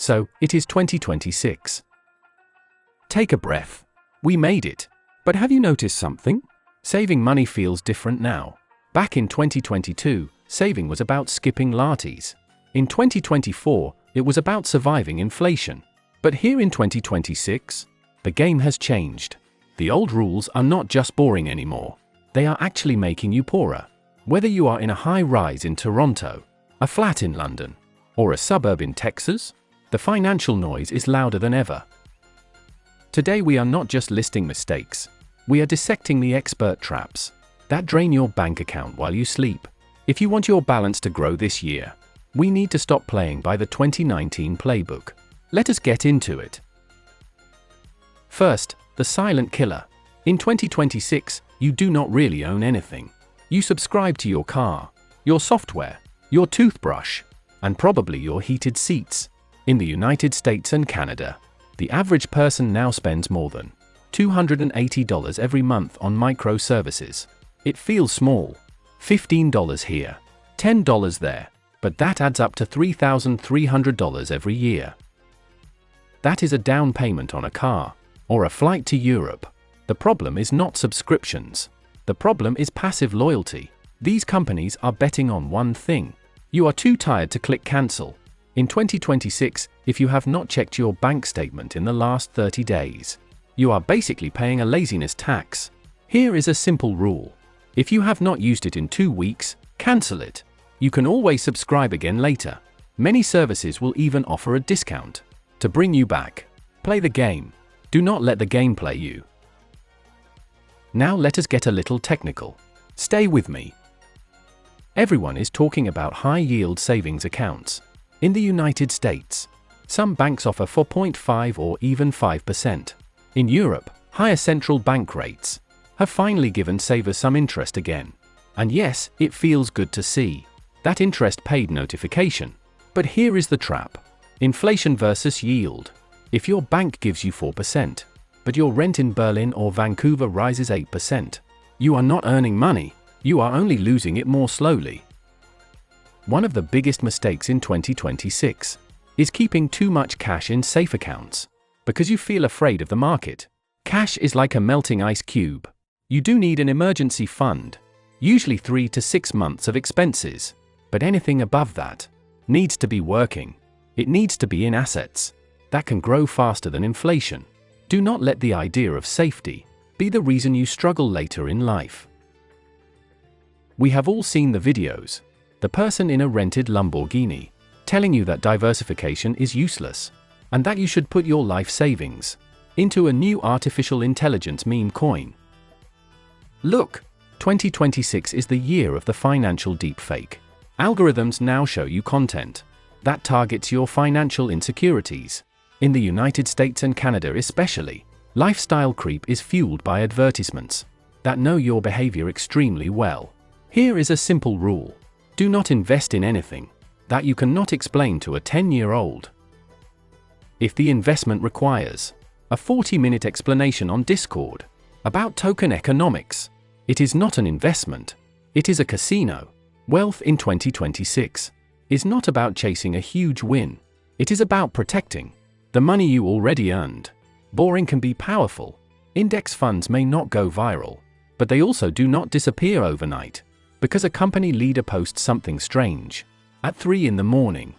So, it is 2026. Take a breath. We made it. But have you noticed something? Saving money feels different now. Back in 2022, saving was about skipping lattes. In 2024, it was about surviving inflation. But here in 2026, the game has changed. The old rules are not just boring anymore. They are actually making you poorer. Whether you are in a high-rise in Toronto, a flat in London, or a suburb in Texas, the financial noise is louder than ever. Today we are not just listing mistakes. We are dissecting the expert traps that drain your bank account while you sleep. If you want your balance to grow this year, we need to stop playing by the 2019 playbook. Let us get into it. First, the silent killer. In 2026, you do not really own anything. You subscribe to your car, your software, your toothbrush, and probably your heated seats. In the United States and Canada, the average person now spends more than $280 every month on microservices. It feels small. $15 here, $10 there, but that adds up to $3,300 every year. That is a down payment on a car, or a flight to Europe. The problem is not subscriptions. The problem is passive loyalty. These companies are betting on one thing. You are too tired to click cancel. In 2026, if you have not checked your bank statement in the last 30 days, you are basically paying a laziness tax. Here is a simple rule. If you have not used it in 2 weeks, cancel it. You can always subscribe again later. Many services will even offer a discount to bring you back. Play the game. Do not let the game play you. Now let us get a little technical. Stay with me. Everyone is talking about high-yield savings accounts. In the United States, some banks offer 4.5 or even 5%. In Europe, higher central bank rates have finally given savers some interest again. And yes, it feels good to see that interest paid notification. But here is the trap. Inflation versus yield. If your bank gives you 4%, but your rent in Berlin or Vancouver rises 8%, you are not earning money, you are only losing it more slowly. One of the biggest mistakes in 2026 is keeping too much cash in safe accounts because you feel afraid of the market. Cash is like a melting ice cube. You do need an emergency fund, usually 3 to 6 months of expenses, but anything above that needs to be working. It needs to be in assets that can grow faster than inflation. Do not let the idea of safety be the reason you struggle later in life. We have all seen the videos. The person in a rented Lamborghini telling you that diversification is useless and that you should put your life savings into a new artificial intelligence meme coin. Look, 2026 is the year of the financial deepfake. Algorithms now show you content that targets your financial insecurities. In the United States and Canada especially, lifestyle creep is fueled by advertisements that know your behavior extremely well. Here is a simple rule. Do not invest in anything that you cannot explain to a 10-year-old. If the investment requires a 40-minute explanation on Discord about token economics, it is not an investment, it is a casino. Wealth in 2026 is not about chasing a huge win. It is about protecting the money you already earned. Boring can be powerful. Index funds may not go viral, but they also do not disappear overnight because a company leader posts something strange at 3 in the morning.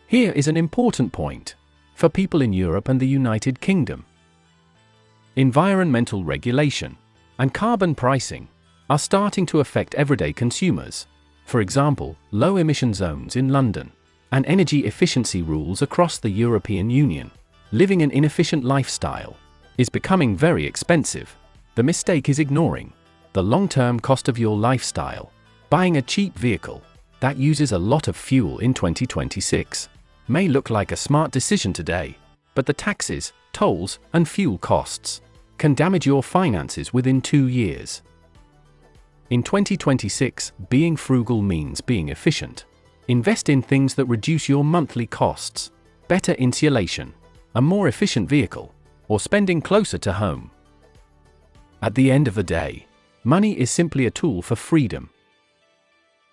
Here is an important point for people in Europe and the United Kingdom. Environmental regulation and carbon pricing are starting to affect everyday consumers. For example, low emission zones in London and energy efficiency rules across the European Union. Living an inefficient lifestyle is becoming very expensive. The mistake is ignoring the long-term cost of your lifestyle. Buying a cheap vehicle that uses a lot of fuel in 2026 may look like a smart decision today, but the taxes, tolls, and fuel costs can damage your finances within 2 years. In 2026, being frugal means being efficient. Invest in things that reduce your monthly costs, better insulation, a more efficient vehicle, or spending closer to home. At the end of the day, money is simply a tool for freedom.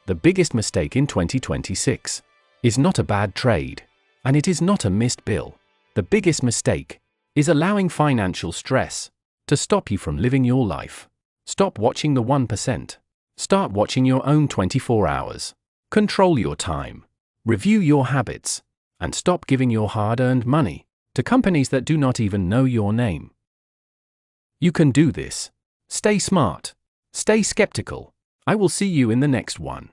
The biggest mistake in 2026 is not a bad trade. And it is not a missed bill. The biggest mistake is allowing financial stress to stop you from living your life. Stop watching the 1%. Start watching your own 24 hours. Control your time. Review your habits. And stop giving your hard-earned money to companies that do not even know your name. You can do this. Stay smart. Stay skeptical. I will see you in the next one.